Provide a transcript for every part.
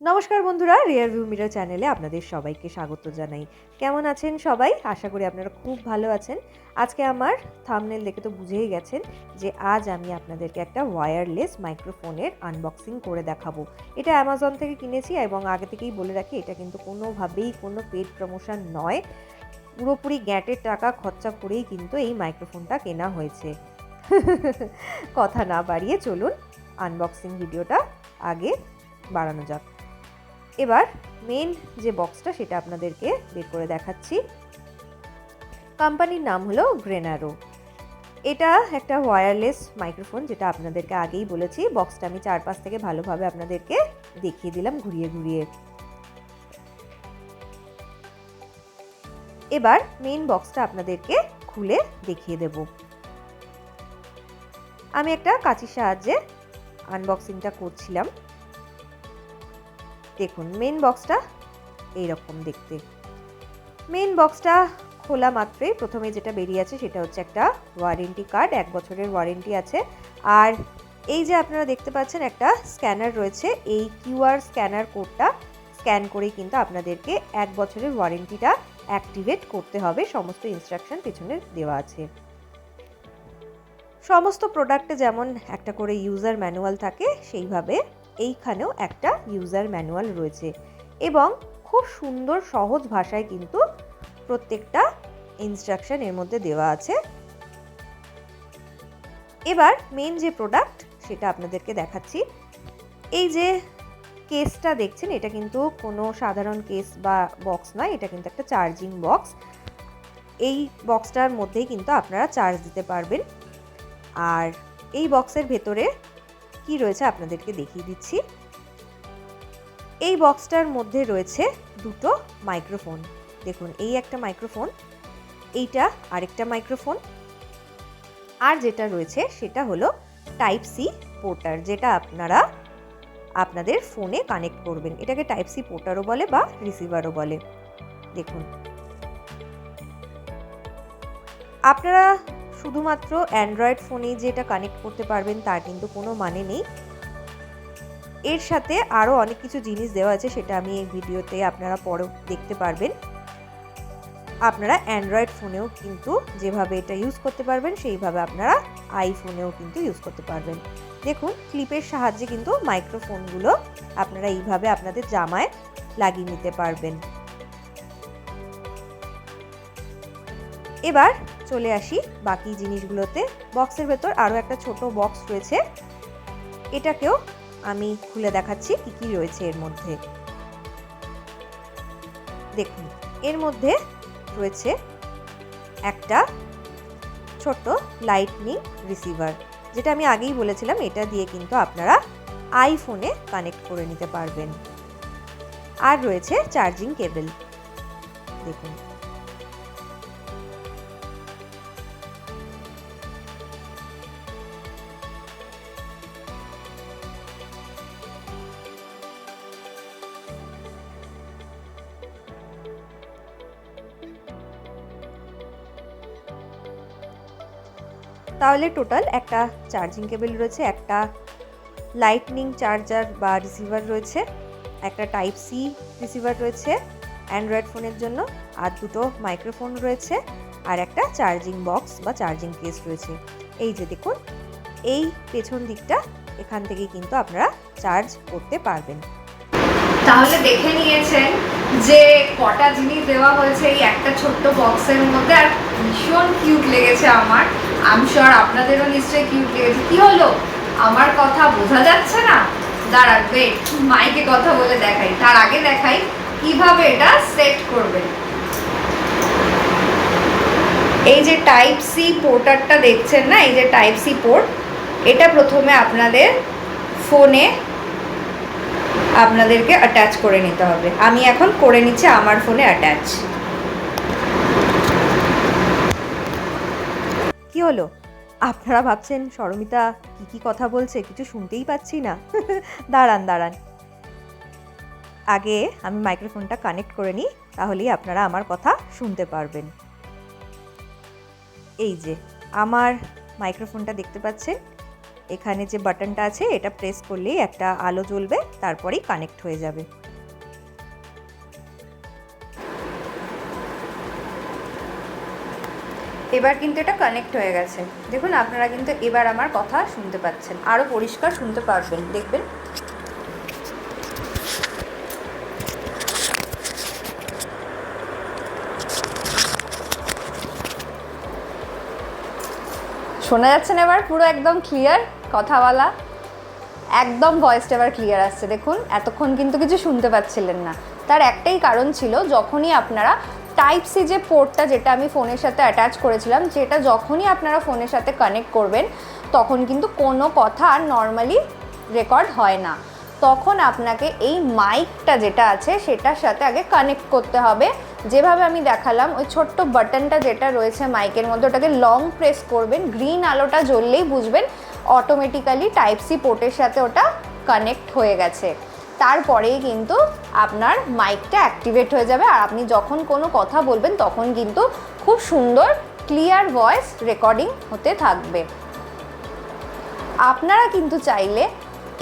নমস্কার বন্ধুরা, rear view mirror চ্যানেলে আপনাদের সবাইকে স্বাগত জানাই। কেমন আছেন সবাই? আশা করি আপনারা খুব ভালো আছেন। আজকে আমার থাম্বনেল দেখে তো বুঝেই গেছেন যে আজ আমি আপনাদেরকে একটা ওয়্যারলেস মাইক্রোফোনের আনবক্সিং করে দেখাবো। এটা অ্যামাজন থেকে কিনেছি এবং আগে থেকেই বলে রাখি এটা কিন্তু কোনোভাবেই কোনো পেইড প্রমোশন নয়। পুরোপুরি গ্যাটের টাকা খরচা করেই কিন্তু এই মাইক্রোফোনটা কেনা হয়েছে। কথা না বাড়িয়ে চলুন আনবক্সিং ভিডিওটা আগে বাড়ানো যাক। এবার মেন যে বক্সটা সেটা আপনাদেরকে বের করে দেখাচ্ছি। কোম্পানির নাম হলো গ্রেনারো। এটা একটা ওয়্যারলেস মাইক্রোফোন, যেটা আপনাদেরকে আগেই বলেছি। বক্সটা আমি চারপাশ থেকে ভালোভাবে আপনাদেরকে দেখিয়ে দিলাম ঘুরিয়ে ঘুরিয়ে। এবার মেন বক্সটা আপনাদেরকে খুলে দেখিয়ে দেব। আমি একটা কাঁচির সাহায্যে আনবক্সিংটা করছিলাম। দেখুন মেন বক্সটা এইরকম দেখতে। মেন বক্সটা খোলা মাত্রই প্রথমে যেটা বেরিয়ে আছে সেটা হচ্ছে একটা ওয়ারেন্টি কার্ড। 1 বছরের ওয়ারেন্টি আছে। আর এই যে আপনারা দেখতে পাচ্ছেন একটা স্ক্যানার রয়েছে। এই কিউআর স্ক্যানার কোডটা স্ক্যান করেই কিন্তু আপনাদেরকে 1 বছরের ওয়ারেন্টিটা অ্যাক্টিভেট করতে হবে। সমস্ত ইনস্ট্রাকশন পেছনে দেওয়া আছে। সমস্ত প্রোডাক্টে যেমন একটা করে ইউজার ম্যানুয়াল থাকে, সেইভাবে এইখানেও একটা ইউজার ম্যানুয়াল রয়েছে এবং খুব সুন্দর সহজ ভাষায় কিন্তু প্রত্যেকটা ইনস্ট্রাকশন এর মধ্যে দেওয়া আছে। এবার মেন যে প্রোডাক্ট সেটা আপনাদেরকে দেখাচ্ছি। এই যে কেসটা দেখছেন, এটা কিন্তু কোনো সাধারণ কেস বা বক্স নয়, এটা কিন্তু একটা চার্জিং বক্স। এই বক্সটার মধ্যেই কিন্তু আপনারা চার্জ দিতে পারবেন। আর এই বক্সের ভেতরে কি রয়েছে আপনাদেরকে দেখিয়ে দিচ্ছি। এই বক্সটার মধ্যে রয়েছে দুটো মাইক্রোফোন। দেখুন, এই একটা মাইক্রোফোন, এইটা আরেকটা মাইক্রোফোন। আর যেটা রয়েছে সেটা হলো টাইপ সি পোর্টার, যেটা আপনারা আপনাদের ফোনে কানেক্ট করবেন। এটাকে টাইপ সি পোর্টারও বলে বা রিসিভারও বলে। দেখুন, আপনারা শুধুমাত্র অ্যান্ড্রয়েড ফোনেই যে এটা কানেক্ট করতে পারবেন তার কিন্তু কোনো মানে নেই। এর সাথে আরও অনেক কিছু জিনিস দেওয়া আছে, সেটা আমি এই ভিডিওতে আপনারা পরেও দেখতে পারবেন। আপনারা অ্যান্ড্রয়েড ফোনেও কিন্তু যেভাবে এটা ইউজ করতে পারবেন সেইভাবে আপনারা আইফোনেও কিন্তু ইউজ করতে পারবেন। দেখুন, ক্লিপের সাহায্যে কিন্তু মাইক্রোফোনগুলো আপনারা এইভাবে আপনাদের জামায় লাগিয়ে নিতে পারবেন। এবার চলে আসি বাকি জিনিসগুলোতে। বক্সের ভেতর আরও একটা ছোট বক্স রয়েছে, এটাকেও আমি খুলে দেখাচ্ছি কি কি রয়েছে এর মধ্যে। দেখুন, এর মধ্যে রয়েছে একটা ছোট লাইটনিং রিসিভার, যেটা আমি আগেই বলেছিলাম এটা দিয়ে কিন্তু আপনারা আইফোনে কানেক্ট করে নিতে পারবেন। আর রয়েছে চার্জিং কেবল। দেখুন, তাহলে টোটাল একটা চার্জিং কেবল রয়েছে, একটা লাইটনিং চার্জার বা রিসিভার রয়েছে, একটা টাইপ সি রিসিভার রয়েছে অ্যান্ড্রয়েড ফোনের জন্য, আর দুটো মাইক্রোফোন রয়েছে, আর একটা চার্জিং বক্স বা চার্জিং কেস রয়েছে। এই যে দেখুন, এই পেছন দিকটা, এখান থেকেই কিন্তু আপনারা চার্জ করতে পারবেন। তাহলে দেখে নিয়েছেন যে কটা জিনিস দেওয়া হয়েছে এই একটা ছোট্ট বক্সের মধ্যে, আর ভীষণ কিউট লেগেছে আমার। আমি শিওর আপনাদেরও নিশ্চয়ই কিউট লেগেছে। কি হলো, আমার কথা বোঝা যাচ্ছে না? দাঁড়ান, ওয়েট, মাইকে কথা বলে দেখাই। তার আগে দেখাই কিভাবে এটা সেট করবেন। এই যে টাইপ সি পোর্টারটা দেখছেন না, এই যে টাইপ সি পোর্ট, এটা প্রথমে আপনাদের ফোনে আপনাদেরকে অ্যাটাচ করে নিতে হবে। আমি এখন করে নিচ্ছি আমার ফোনে অ্যাটাচ। কি হলো, আপনারা ভাবছেন সরমিতা কি কথা বলছে, কিছু শুনতেই পাচ্ছি না। দাঁড়ান দাঁড়ান, আগে আমি মাইক্রোফোনটা কানেক্ট করে নিই, তাহলেই আপনারা আমার কথা শুনতে পারবেন। এই যে আমার মাইক্রোফোনটা দেখতে পাচ্ছেন, এখানে যে বাটনটা আছে এটা প্রেস করলেই একটা আলো জ্বলবে, তারপরেই কানেক্ট হয়ে যাবে। এবার কিন্তু এটা কানেক্ট হয়ে গেছে। দেখুন আপনারা কিন্তু এবার আমার কথা শুনতে পাচ্ছেন, আরও পরিষ্কার শুনতে পারবেন, দেখবেন। শোনা যাচ্ছে না এবার পুরো একদম ক্লিয়ার কথা বলা, একদম ভয়েসটা এবার ক্লিয়ার আসছে। দেখুন এতক্ষণ কিন্তু কিছু শুনতে পাচ্ছিলেন না, তার একটাই কারণ ছিল, যখনই আপনারা টাইপ সি যে পোর্টটা যেটা আমি ফোনের সাথে অ্যাটাচ করেছিলাম, যেটা যখনই আপনারা ফোনের সাথে কানেক্ট করবেন তখন কিন্তু কোনো কথা আর নর্মালি রেকর্ড হয় না। তখন আপনাকে এই মাইকটা যেটা আছে সেটার সাথে আগে কানেক্ট করতে হবে। যেভাবে আমি দেখালাম, ওই ছোট্ট বাটনটা যেটা রয়েছে মাইকের মধ্যে ওটাকে লং প্রেস করবেন, গ্রিন আলোটা জ্বললেই বুঝবেন অটোমেটিক্যালি টাইপ সি পোর্টের সাথে ওটা কানেক্ট হয়ে গেছে। তারপরেই কিন্তু আপনার মাইকটা অ্যাক্টিভেট হয়ে যাবে, আর আপনি যখন কোনো কথা বলবেন তখন কিন্তু খুব সুন্দর ক্লিয়ার ভয়েস রেকর্ডিং হতে থাকবে। আপনারা কিন্তু চাইলে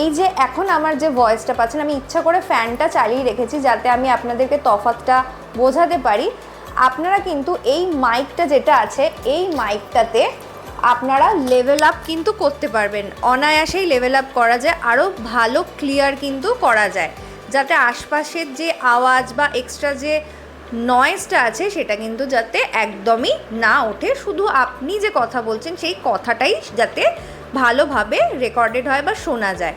এই যে এখন আমার যে ভয়েসটা পাচ্ছেন, আমি ইচ্ছা করে ফ্যানটা চালিয়ে রেখেছি যাতে আমি আপনাদেরকে তফাৎটা বোঝাতে পারি। আপনারা কিন্তু এই মাইকটা যেটা আছে এই মাইকটাতে আপনারা লেভেল আপ কিন্তু করতে পারবেন, অনায়াসেই লেভেল আপ করা যায়, আরও ভালো ক্লিয়ার কিন্তু করা যায়, যাতে আশপাশের যে আওয়াজ বা এক্সট্রা যে নয়েজটা আছে সেটা কিন্তু যাতে একদমই না ওঠে, শুধু আপনি যে কথা বলছেন সেই কথাটাই যাতে ভালোভাবে রেকর্ডেড হয় বা শোনা যায়।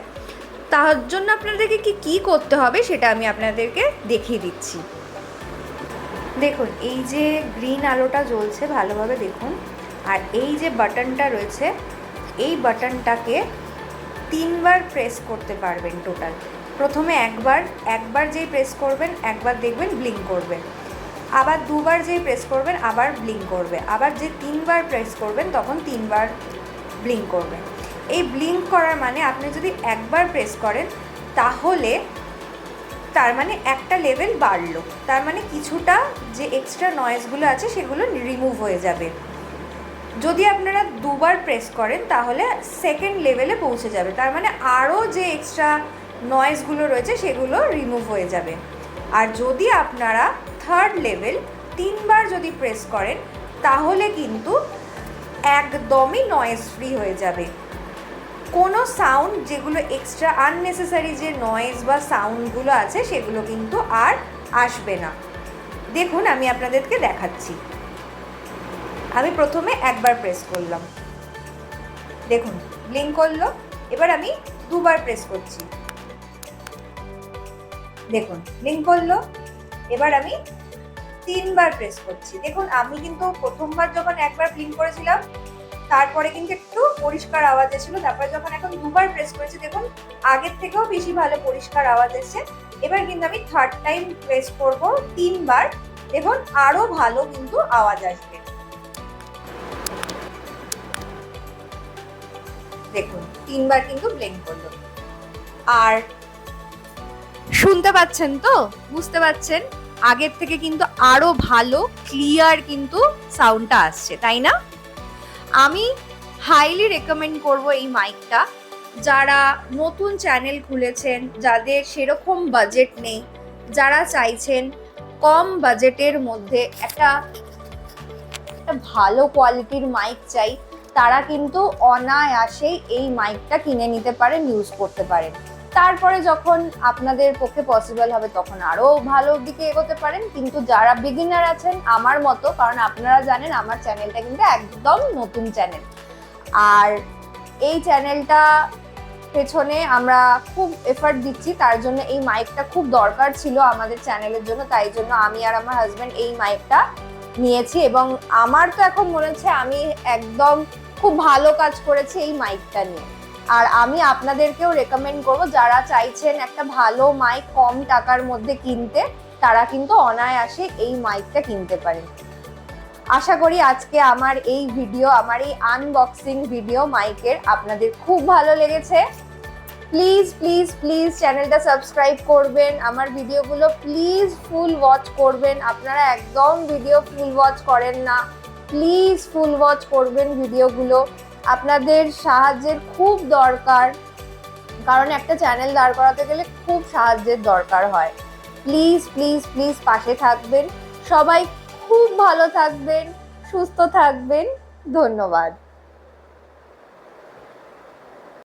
তার জন্য আপনাদেরকে কি করতে হবে সেটা আমি আপনাদেরকে দেখিয়ে দিচ্ছি। দেখুন এই যে গ্রিন আলোটা জ্বলছে ভালোভাবে দেখুন, আর এই যে বাটনটা রয়েছে এই বাটনটাকে 3বার প্রেস করতে পারবেন টোটাল। প্রথমে একবার যেই প্রেস করবেন একবার দেখবেন ব্লিঙ্ক করবে, আবার 2বার যেই প্রেস করবেন আবার ব্লিঙ্ক করবে, আবার যে 3বার প্রেস করবেন তখন 3বার ব্লিঙ্ক করবে। এই ব্লিঙ্ক করার মানে আপনি যদি একবার প্রেস করেন তাহলে তার মানে একটা লেভেল বাড়লো, তার মানে কিছুটা যে এক্সট্রা নয়েজগুলো আছে সেগুলো রিমুভ হয়ে যাবে। যদি আপনারা 2বার প্রেস করেন তাহলে সেকেন্ড লেভেলে পৌঁছে যাবে, তার মানে আরও যে এক্সট্রা নয়েজগুলো রয়েছে সেগুলো রিমুভ হয়ে যাবে। আর যদি আপনারা 3rd লেভেল 3বার যদি প্রেস করেন তাহলে কিন্তু একদমই নয়েজ ফ্রি হয়ে যাবে, কোনো সাউন্ড যেগুলো এক্সট্রা আননেসেসারি যে নয়েজ বা সাউন্ডগুলো আছে সেগুলো কিন্তু আর আসবে না। দেখুন আমি আপনাদেরকে দেখাচ্ছি। আমি প্রথমে একবার প্রেস করলাম, দেখুন ব্লিঙ্ক করলো, এবার আমি 2বার প্রেস করছি, দেখুন ব্লিঙ্ক করলো, এবার আমি 3বার প্রেস করছি। দেখুন আমি কিন্তু প্রথমবার যখন একবার ব্লিঙ্ক করেছিলাম তারপরে কিন্তু একটু পরিষ্কার আওয়াজ এসেছিল, তারপরে যখন এখন 2বার প্রেস করেছি দেখুন আগের থেকেও বেশি ভালো পরিষ্কার আওয়াজ এসেছে। এবার কিন্তু আমি 3rd টাইম প্রেস করব 3বার, দেখুন আরো ভালো কিন্তু আওয়াজ আসবে। দেখুন 3বার কিন্তু ব্লিঙ্ক করলো, আর শুনতে পাচ্ছেন তো, বুঝতে পাচ্ছেন আগের থেকে কিন্তু আরো ভালো ক্লিয়ার কিন্তু সাউন্ডটা আসছে, তাই না? আমি হাইলি রেকমেন্ড করব এই মাইকটা। যারা নতুন চ্যানেল খুলেছেন, যাদের সেরকম বাজেট নেই, যারা চাইছেন কম বাজেটের মধ্যে একটা ভালো কোয়ালিটির মাইক চাই, তারা কিন্তু অনায়াসেই এই মাইকটা কিনে নিতে পারেন, ইউজ করতে পারেন। তারপরে যখন আপনাদের পক্ষে পসিবল হবে তখন আরও ভালো দিকে এগোতে পারেন। কিন্তু যারা বিগিনার আছেন আমার মতো, কারণ আপনারা জানেন আমার চ্যানেলটা কিন্তু একদম নতুন চ্যানেল, আর এই চ্যানেলটা পেছনে আমরা খুব এফর্ট দিচ্ছি, তার জন্য এই মাইকটা খুব দরকার ছিল আমাদের চ্যানেলের জন্য, তাই জন্য আমি আর আমার হাজব্যান্ড এই মাইকটা নিয়েছি, এবং আমার তো এখন মনে হচ্ছে আমি একদম খুব ভালো কাজ করেছি এই মাইকটা নিয়ে। আর আমি আপনাদেরকেও রেকমেন্ড করবো, যারা চাইছেন একটা ভালো মাইক কম টাকার মধ্যে কিনতে, তারা কিন্তু অনায়াসে এই মাইকটা কিনতে পারেন। আশা করি আজকে আমার এই ভিডিও, আমার এই আনবক্সিং ভিডিও মাইকের আপনাদের খুব ভালো লেগেছে। প্লিজ প্লিজ প্লিজ চ্যানেলটা সাবস্ক্রাইব করবেন, আমার ভিডিওগুলো প্লিজ ফুল ওয়াচ করবেন। আপনারা একদম ভিডিও ফুল ওয়াচ করেন না, প্লিজ ফুল ওয়াচ করবেন ভিডিওগুলো। আপনাদের সাহায্যের খুব দরকার, কারণ একটা চ্যানেল দাঁড় করাতে গেলে খুব সাহায্যের দরকার হয়। প্লিজ প্লিজ প্লিজ পাশে থাকবেন। সবাই খুব ভালো থাকবেন, সুস্থ থাকবেন। ধন্যবাদ।